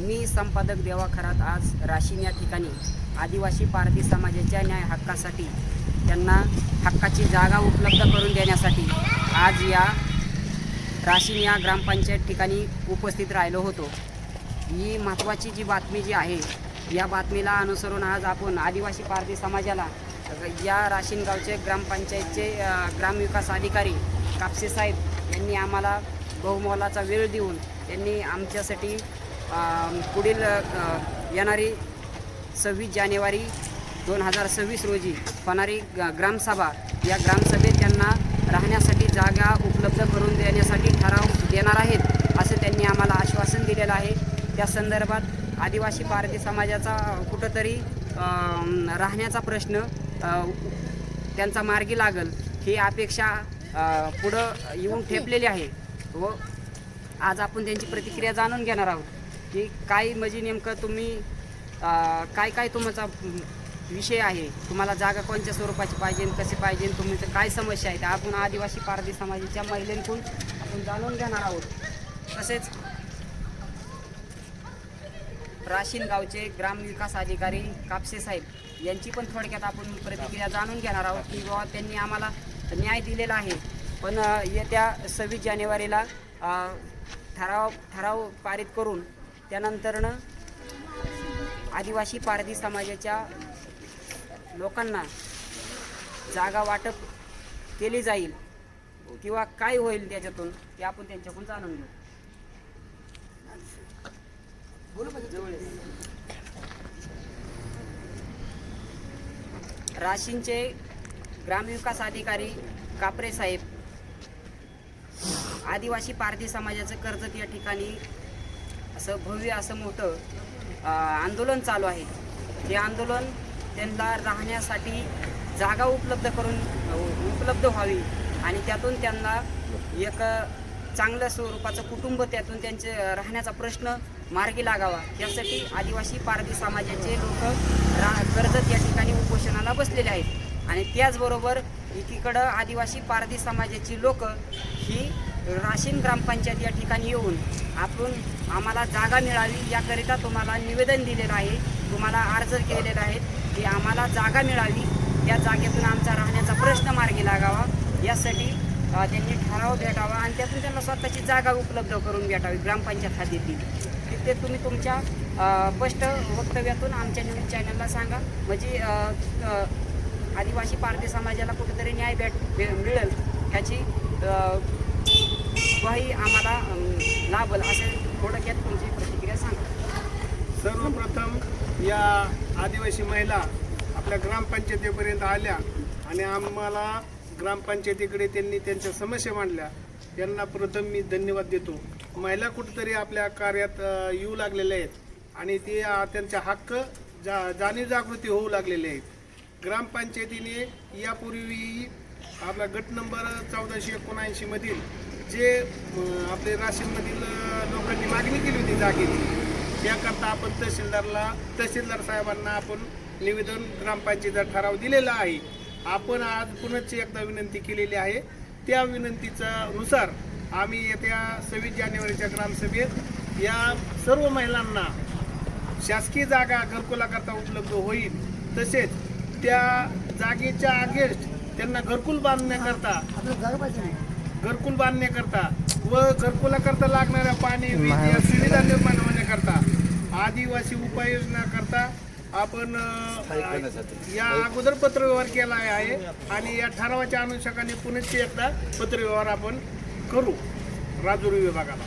मी संपादक देवा खरात आज राशीन या ठिकाणी आदिवासी पारधी समाजाच्या न्याय हक्कासाठी त्यांना हक्काची जागा उपलब्ध करून देण्यासाठी आज या राशीन या ग्रामपंचायत ठिकाणी उपस्थित राहिलो होतो। ही महत्त्वाची जी बातमी जी आहे या बातमीला अनुसरून आज आपण आदिवासी पारधी समाजाला या राशीन गावचे ग्रामपंचायतचे ग्रामविकास अधिकारी कापसे साहेब यांनी आम्हाला बहुमोलाचा वेळ देऊन त्यांनी आमच्यासाठी पुढील येणारी 26 जानेवारी 2026 रोजी होणारी ग्रामसभा या ग्रामसभेत त्यांना राहण्यासाठी जागा उपलब्ध करून देण्यासाठी ठराव देणार आहेत असं त्यांनी आम्हाला आश्वासन दिलेलं आहे। त्या संदर्भात आदिवासी पारधी समाजाचा कुठंतरी राहण्याचा प्रश्न त्यांचा मार्गी लागल ही अपेक्षा पुढं येऊन ठेपलेली आहे व आज आपण त्यांची प्रतिक्रिया जाणून घेणार आहोत की काय म्हणजे नेमकं तुम्ही काय तुमचा विषय आहे, तुम्हाला जागा कोणत्या स्वरूपाची पाहिजे, कसे पाहिजे, तुमचं काय समस्या आहे त्या आपण आदिवासी पारधी समाजाच्या महिलांकडून आपण जाणून घेणार आहोत। तसेच राशीन गावचे ग्रामविकास अधिकारी कापसे साहेब यांची पण थोडक्यात आपण प्रतिक्रिया जाणून घेणार आहोत की बाबा त्यांनी आम्हाला न्याय दिलेला आहे, पण येत्या 26 जानेवारीला ठराव पारित करून त्यानंतरनं आदिवासी पारधी समाजाच्या लोकांना जागा वाटप केली जाईल किंवा काय होईल त्याच्यातून ते आपण त्यांच्याकडून जाणून घेऊ। राशीनचे ग्रामविकास अधिकारी कापरे साहेब आदिवासी पारधी समाजाचं कर्जत या ठिकाणी असं भव्य असं मोठं आंदोलन चालू आहे। हे आंदोलन त्यांना राहण्यासाठी जागा उपलब्ध व्हावी आणि त्यातून त्यांना एक चांगल्या स्वरूपाचं कुटुंब त्यातून त्यांचे राहण्याचा प्रश्न मार्गी लागावा यासाठी आदिवासी पारधी समाजाचे लोक कर्जत या ठिकाणी उपोषणाला बसलेले आहेत आणि त्याचबरोबर एकीकडं आदिवासी पारधी समाजाची लोक ही राशीन ग्रामपंचायत या ठिकाणी येऊन आम्हाला जागा मिळावी याकरिता तुम्हाला निवेदन दिलेलं आहे, तुम्हाला अर्ज केलेला आहे की आम्हाला जागा मिळावी, त्या जागेतून आमचा राहण्याचा प्रश्न मार्गी लागावा यासाठी त्यांनी ठराव भेटावा आणि त्यातून त्यांना स्वतःची जागा उपलब्ध करून भेटावी ग्रामपंचायत हाती ते तुम्ही तुमच्या स्पष्ट वक्तव्यातून आमच्या न्यूज चॅनलला सांगा, म्हणजे आदिवासी पारधी समाजाला कुठेतरी न्याय मिळेल ह्याची ग्वाही आम्हाला लाभल असे थोडक्यात तुमची प्रतिक्रिया सांगा। सर्वप्रथम या आदिवासी महिला आपल्या ग्रामपंचायतीपर्यंत आल्या आणि आम्हाला ग्रामपंचायतीकडे त्यांनी त्यांच्या समस्या मांडल्या, त्यांना प्रथम मी धन्यवाद देतो। महिला कुठेतरी आपल्या कार्यात येऊ लागलेल्या आहेत आणि ते त्यांचा हक्क जाणीव जागृती होऊ लागलेले आहेत। ग्रामपंचायतीने यापूर्वी आपला गट नंबर 1479 मधील जे आपले राशीनमधील लोकांनी मागणी केली होती जागेची त्याकरता आपण तहसीलदार साहेबांना आपण निवेदन ग्रामपंचायतीचा ठराव दिलेला आहे। आपण आज पुनश्च एकदा विनंती केलेली आहे, त्या विनंतीचा नुसार आम्ही येत्या 26 जानेवारीच्या ग्रामसभेत या सर्व महिलांना शासकीय जागा घरकुलाकरता उपलब्ध होईल, तसेच त्या जागेच्या अगेन्स्ट त्यांना घरकुल बांधण्याकरता व घरकुलाकरता लागणाऱ्या पाणी वीज या सुविधा निर्माण होण्याकरता आदिवासी उपाययोजना करता आपण या अगोदर पत्रव्यवहार केला आहे आणि या ठरावाच्या अनुषंगाने पुनश्च एकदा पत्रव्यवहार आपण करू राजुरी विभागाला।